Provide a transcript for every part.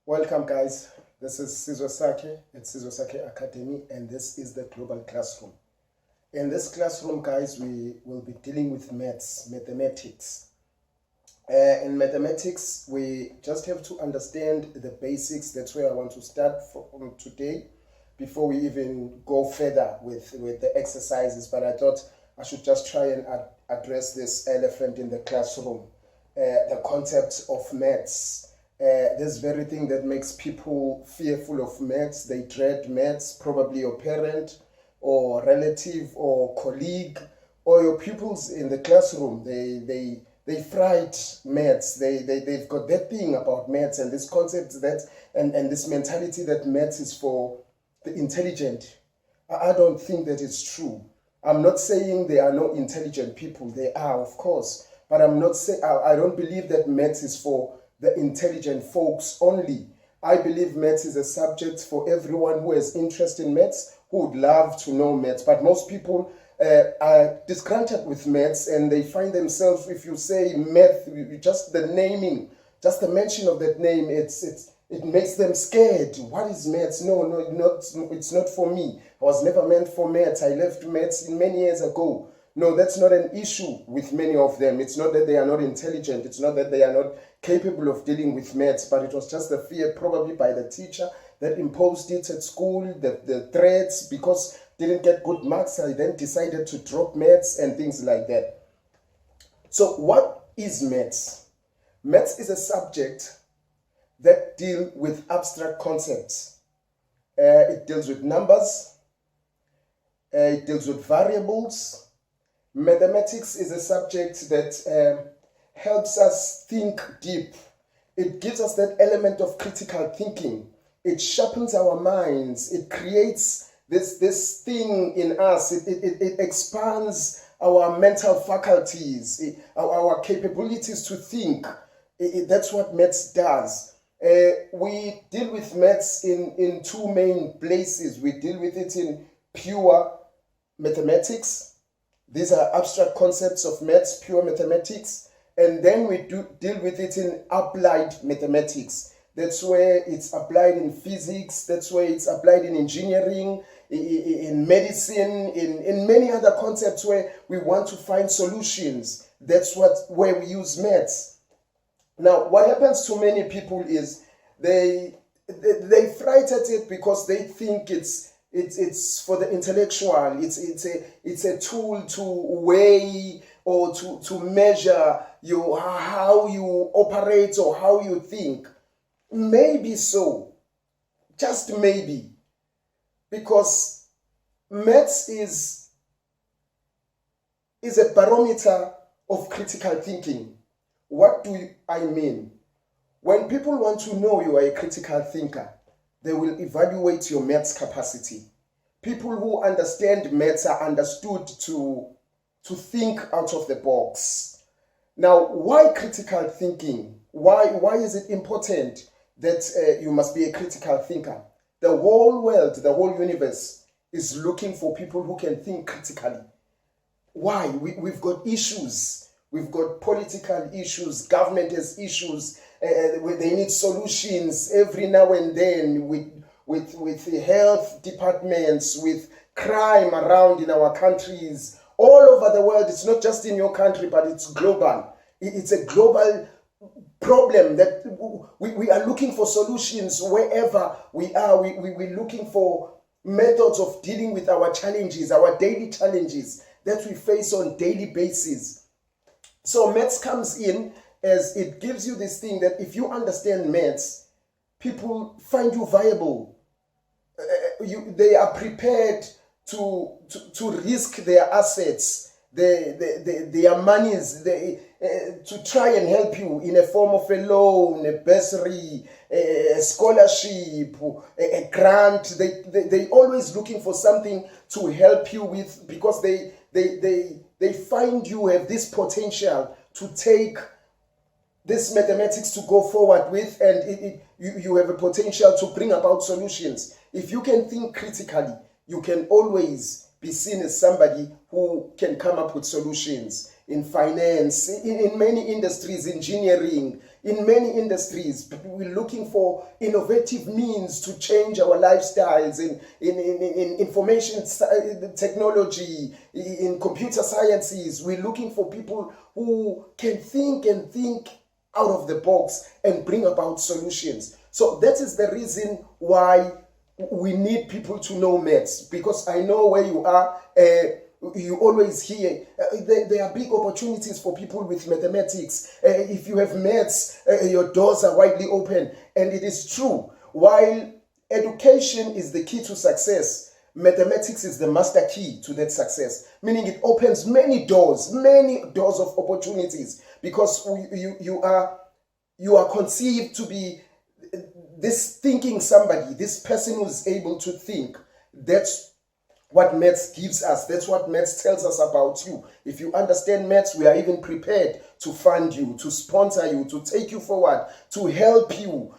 Welcome, guys. This is Sizosake at Sizosake Academy, and this is the Global Classroom. In this classroom, guys, we will be dealing with mathematics. In mathematics, we just have to understand the basics. That's where I want to start from today, before we even go further with the exercises. But I thought I should just try and address this elephant in the classroom, the concept of maths. This very thing that makes people fearful of maths. They dread maths. Probably your parent or relative or colleague or your pupils in the classroom. They fright maths. They've got that thing about maths and this concept that and this mentality that maths is for the intelligent. I don't think that is true. I'm not saying there are no intelligent people. There are, of course, but I'm not saying I don't believe that maths is for the intelligent folks only. I believe maths is a subject for everyone who has interest in maths, who would love to know maths. But most people are disgruntled with maths, and they find themselves, if you say math, just the naming, just the mention of that name, it makes them scared. What is maths? No, it's not for me. I was never meant for maths. I left maths many years ago. No, that's not an issue with many of them. It's not that they are not intelligent. It's not that they are not capable of dealing with maths, but it was just the fear probably by the teacher that imposed it at school, the threats, because didn't get good marks, I then decided to drop maths and things like that. So what is maths? Maths is a subject that deals with abstract concepts. It deals with numbers. It deals with variables. Mathematics is a subject that helps us think deep. It gives us that element of critical thinking. It sharpens our minds. It creates this thing in us. It expands our mental faculties, our capabilities to think. That's what maths does. We deal with maths in two main places. We deal with it in pure mathematics. These are abstract concepts of maths, pure mathematics. And then we deal with it in applied mathematics. That's where it's applied in physics. That's where it's applied in engineering, in medicine, in many other concepts where we want to find solutions. That's where we use maths. Now, what happens to many people is they frighten it because they think it's for the intellectual. It's a tool to weigh or to measure how you operate or how you think. Maybe so, just maybe, because maths is a barometer of critical thinking. What do I mean? When people want to know you are a critical thinker, they will evaluate your maths capacity. People who understand maths are understood to think out of the box. Now, why critical thinking? Why is it important that you must be a critical thinker? The whole world, the whole universe is looking for people who can think critically. Why? We've got issues. We've got political issues. Government has issues. They need solutions every now and then with the health departments, with crime around in our countries, all over the world. It's not just in your country, but it's global. It's a global problem that we are looking for solutions wherever we are. We're looking for methods of dealing with our challenges, our daily challenges that we face on daily basis. So maths comes in as it gives you this thing that if you understand maths, people find you viable. They are prepared to risk their assets, their monies, to try and help you in a form of a loan, a bursary, a scholarship, a grant. They always looking for something to help you with, because they find you have this potential to take this mathematics to go forward with, and you have a potential to bring about solutions. If you can think critically, you can always be seen as somebody who can come up with solutions in finance, in many industries, engineering, in many industries. We're looking for innovative means to change our lifestyles in information technology, in computer sciences. We're looking for people who can think out of the box and bring about solutions. So that is the reason why we need people to know maths, because I know where you are. You always hear there are big opportunities for people with mathematics. If you have maths, your doors are widely open. And it is true. While education is the key to success, mathematics is the master key to that success, meaning it opens many doors of opportunities, because you are conceived to be this thinking somebody, this person who is able to think. That's what maths gives us. That's what maths tells us about you. If you understand maths, we are even prepared to fund you, to sponsor you, to take you forward, to help you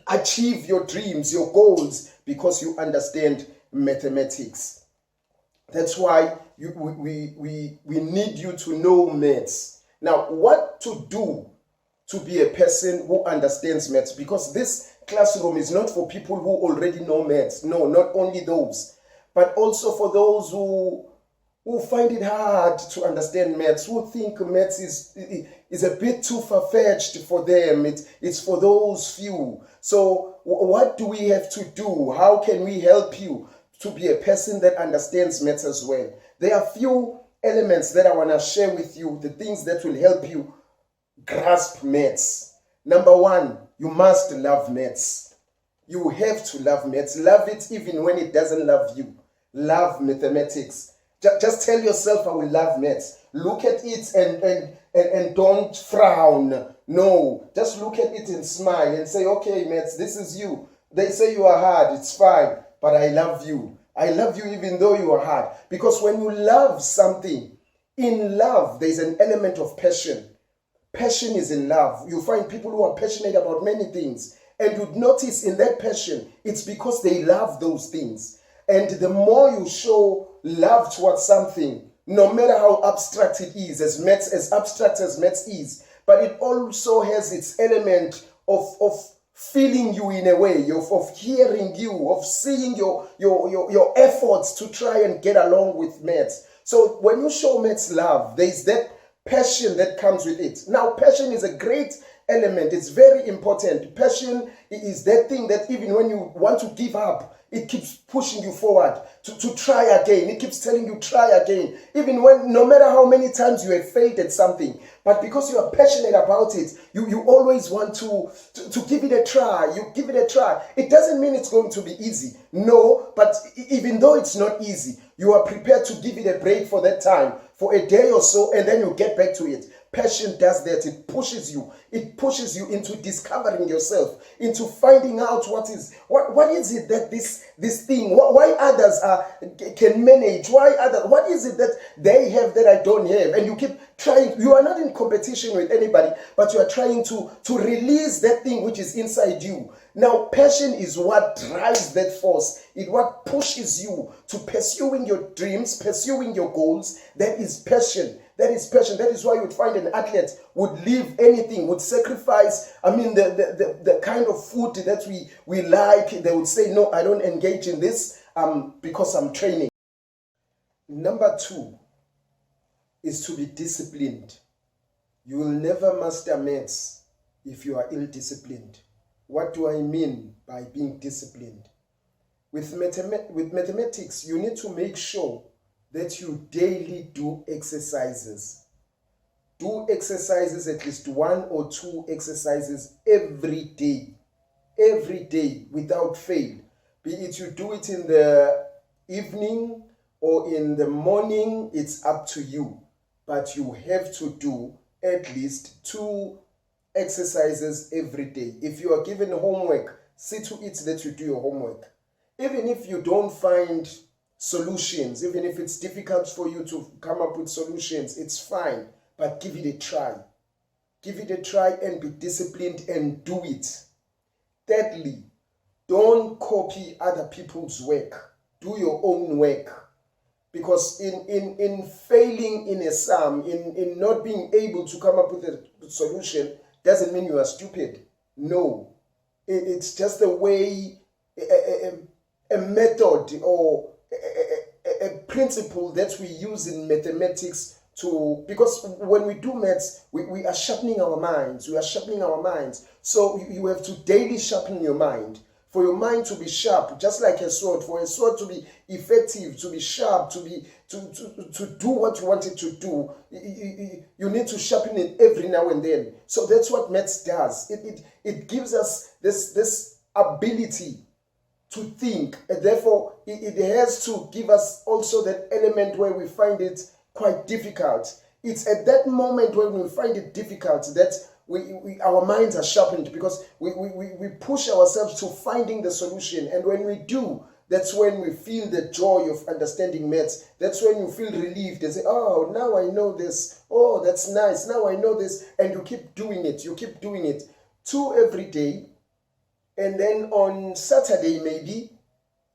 achieve your dreams, your goals, because you understand mathematics. That's why we need you to know maths. Now, what to do to be a person who understands maths? Because this classroom is not for people who already know maths. No, not only those, but also for those who find it hard to understand maths, who think maths is a bit too far-fetched for them. It's for those few. So what do we have to do? How can we help you to be a person that understands maths as well? There are few elements that I want to share with you, the things that will help you grasp maths. Number one, you must love maths. You have to love maths. Love it even when it doesn't love you. Love mathematics. Just tell yourself, I will love maths. Look at it and don't frown. No, just look at it and smile and say, okay, maths, this is you. They say you are hard, it's fine, but I love you. I love you even though you are hard. Because when you love something, in love, there's an element of passion. Passion is in love. You find people who are passionate about many things. And you'd notice in that passion, it's because they love those things. And the more you show love towards something, no matter how abstract it is, as abstract as maths is, but it also has its element of feeling you in a way, of hearing you, of seeing your efforts to try and get along with maths. So when you show maths love, there's that passion that comes with it. Now, passion is a great element. It's very important. Passion is that thing that even when you want to give up, it keeps pushing you forward to try again. It keeps telling you try again. Even when, no matter how many times you have failed at something, but because you are passionate about it, you always want to give it a try. You give it a try. It doesn't mean it's going to be easy. No, but even though it's not easy, you are prepared to give it a break for that time, for a day or so, and then you get back to it. Passion does that. It pushes you. It pushes you into discovering yourself, into finding out what is it that this thing, why others can manage, what is it that they have that I don't have, and you keep trying. You are not in competition with anybody, but you are trying to release that thing which is inside you. Now, passion is what drives that force. It's what pushes you to pursuing your dreams, pursuing your goals. That is passion. That is passion. That is why you would find an athlete would leave anything, would sacrifice, the kind of food that we like. They would say, no, I don't engage in this because I'm training. Number two is to be disciplined. You will never master maths if you are ill-disciplined. What do I mean by being disciplined? With mathematics, you need to make sure that you daily do exercises. Do exercises, at least 1 or 2 exercises every day, without fail. Be it you do it in the evening or in the morning, it's up to you. But you have to do at least 2 exercises every day. If you are given homework, see to it that you do your homework. Even if you don't find solutions, even if it's difficult for you to come up with solutions, it's fine, but give it a try. Give it a try and be disciplined and do it. Thirdly, don't copy other people's work. Do your own work. Because in failing in a sum, in not being able to come up with a solution, doesn't mean you are stupid. No. It's just a way, a method or a principle that we use in mathematics because when we do maths, we are sharpening our minds. We are sharpening our minds. So you have to daily sharpen your mind. For your mind to be sharp, just like a sword, for a sword to be effective, to be sharp, to do what you want it to do, you need to sharpen it every now and then. So that's what maths does. It gives us this ability to think, and therefore it has to give us also that element where we find it quite difficult. It's at that moment when we find it difficult that our minds are sharpened, because we push ourselves to finding the solution. And when we do, that's when we feel the joy of understanding maths. That's when you feel relieved and say, oh, now I know this. Oh, that's nice. Now I know this. And you keep doing it. You keep doing it. 2 every day. And then on Saturday maybe,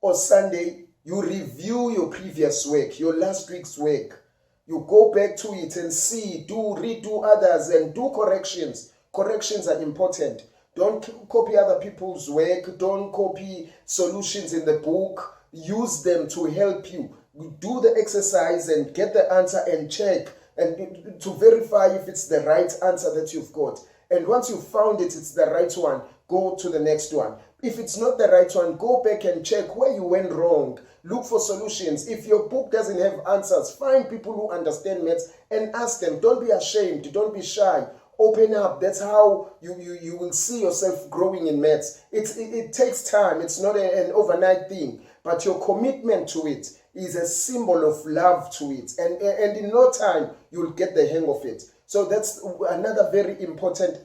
or Sunday, you review your previous work, your last week's work. You go back to it and see, redo others and do corrections. Corrections are important. Don't copy other people's work. Don't copy solutions in the book. Use them to help you. Do the exercise and get the answer and check and to verify if it's the right answer that you've got. And once you've found it's the right one, go to the next one. If it's not the right one, go back and check where you went wrong. Look for solutions. If your book doesn't have answers, find people who understand maths and ask them. Don't be ashamed. Don't be shy. Open up. That's how you will see yourself growing in maths. It takes time. It's not an overnight thing. But your commitment to it is a symbol of love to it. And in no time, you'll get the hang of it. So that's another very important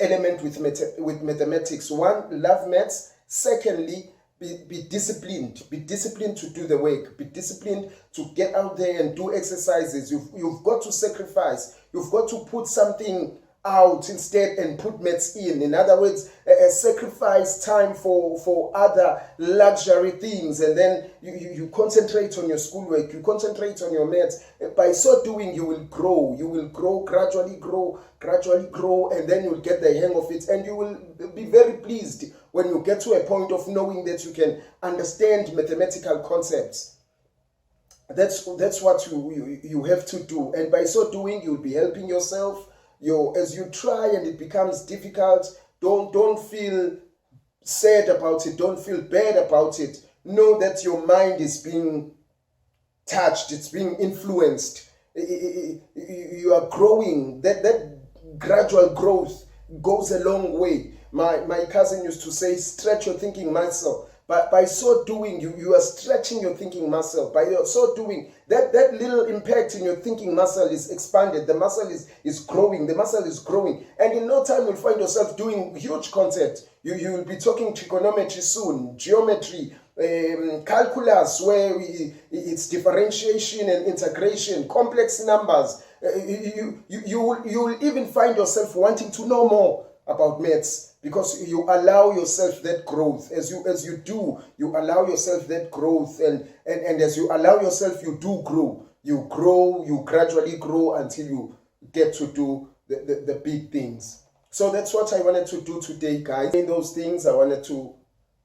element with mathematics. One, love maths. Secondly, be disciplined. Be disciplined to do the work. Be disciplined to get out there and do exercises. You've got to sacrifice. You've got to put something out instead and put maths in. In other words, sacrifice time for other luxury things, and then you concentrate on your schoolwork, you concentrate on your maths. By so doing, you will grow. You will gradually grow, and then you'll get the hang of it, and you will be very pleased when you get to a point of knowing that you can understand mathematical concepts. That's what you have to do, and by so doing, you'll be helping yourself. As you try and it becomes difficult, don't feel sad about it. Don't feel bad about it. Know that your mind is being touched. It's being influenced. You are growing. That gradual growth goes a long way. My cousin used to say, stretch your thinking muscle. But by so doing, you are stretching your thinking muscle. By so doing, that little impact in your thinking muscle is expanded. The muscle is growing. The muscle is growing. And in no time, you'll find yourself doing huge content. You will be talking trigonometry soon, geometry, calculus, where it's differentiation and integration, complex numbers. You will even find yourself wanting to know more about maths, because you allow yourself that growth. As you do, you allow yourself that growth, and as you allow yourself, you do grow. You grow, you gradually grow until you get to do the big things. So that's what I wanted to do today, guys. In those things, I wanted to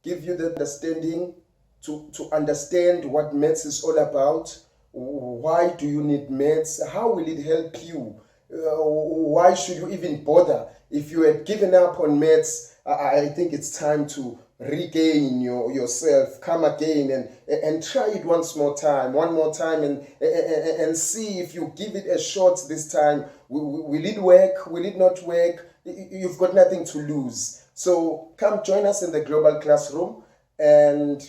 give you the understanding to understand what maths is all about. Why do you need maths? How will it help you? Why should you even bother? If you had given up on maths, I think it's time to regain yourself, come again and try it one more time, and see if you give it a shot this time. Will it work? Will it not work? You've got nothing to lose. So come join us in the global classroom, and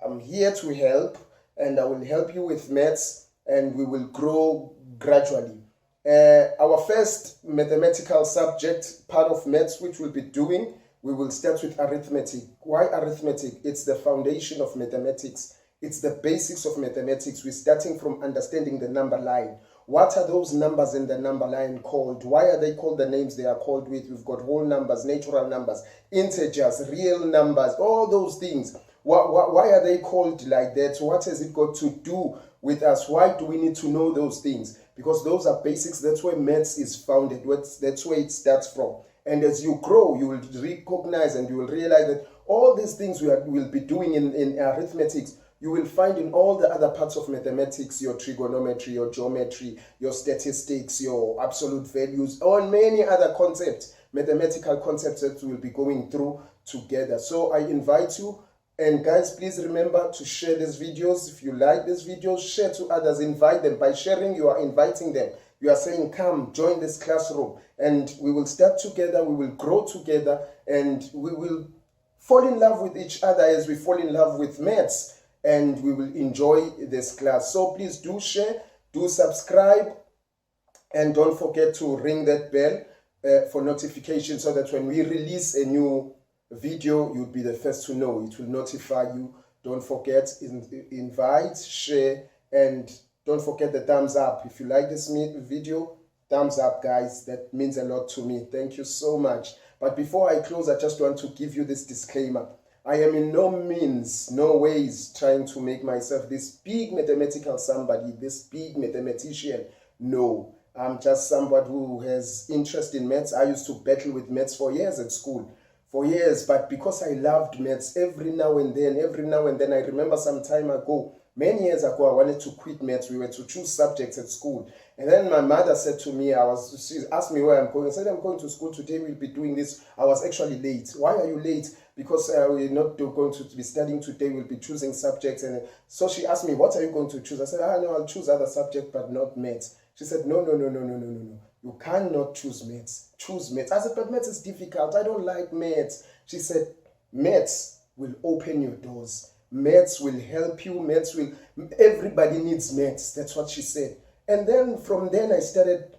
I'm here to help, and I will help you with maths, and we will grow gradually. Our first mathematical subject, part of maths, which we'll be doing, we will start with arithmetic. Why arithmetic? It's the foundation of mathematics. It's the basics of mathematics. We're starting from understanding the number line. What are those numbers in the number line called? Why are they called the names they are called with? We've got whole numbers, natural numbers, integers, real numbers, all those things. Why are they called like that? What has it got to do with us? Why do we need to know those things? because those are basics. That's where maths is founded. That's where it starts from. And as you grow, you will recognize and you will realize that all these things will be doing in arithmetics, you will find in all the other parts of mathematics, your trigonometry, your geometry, your statistics, your absolute values, or many other concepts, mathematical concepts that we'll be going through together. So I invite you, and guys, please remember to share these videos. If you like these videos, share to others, invite them. By sharing, you are inviting them. You are saying, come, join this classroom, and we will start together, we will grow together, and we will fall in love with each other as we fall in love with maths, and we will enjoy this class. So please do share, do subscribe, and don't forget to ring that bell for notification, so that when we release a new video, you'll be the first to know. It will notify you. Don't forget, invite, share, and don't forget the thumbs up. If you like this video, thumbs up, guys. That means a lot to me. Thank you so much. But before I close, I just want to give you this disclaimer. I am in no means, no ways trying to make myself this big mathematical somebody, this big mathematician. No, I'm just somebody who has interest in maths. I used to battle with maths for years at school. For years, but because I loved maths, every now and then, I remember some time ago, many years ago, I wanted to quit maths. We were to choose subjects at school. And then my mother said to me, she asked me where I'm going. I said, I'm going to school today, we'll be doing this. I was actually late. Why are you late? Because we're not going to be studying today, we'll be choosing subjects. And so she asked me, what are you going to choose? I said, no, I'll choose other subjects, but not maths. She said, no. You cannot choose maths. Choose maths. I said, but maths is difficult. I don't like maths. She said, maths will open your doors. Maths will help you. Everybody needs maths. That's what she said. And then from then I started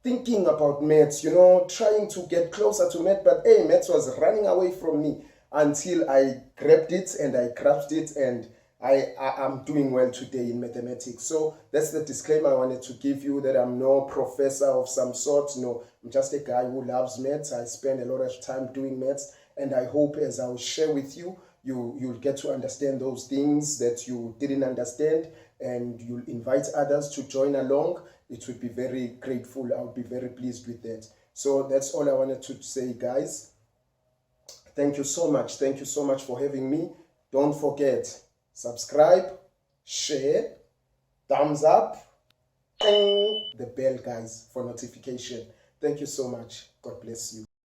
thinking about maths, trying to get closer to maths. But hey, maths was running away from me until I grabbed it and I grasped it, and I'm doing well today in mathematics. So that's the disclaimer I wanted to give you, that I'm no professor of some sort. No, I'm just a guy who loves maths. I spend a lot of time doing maths, and I hope as I'll share with you, you'll get to understand those things that you didn't understand, and you'll invite others to join along. It would be very grateful. I would be very pleased with that. So that's all I wanted to say, guys. Thank you so much. Thank you so much for having me. Don't forget, subscribe, share, thumbs up, and the bell, guys, for notification. Thank you so much. God bless you.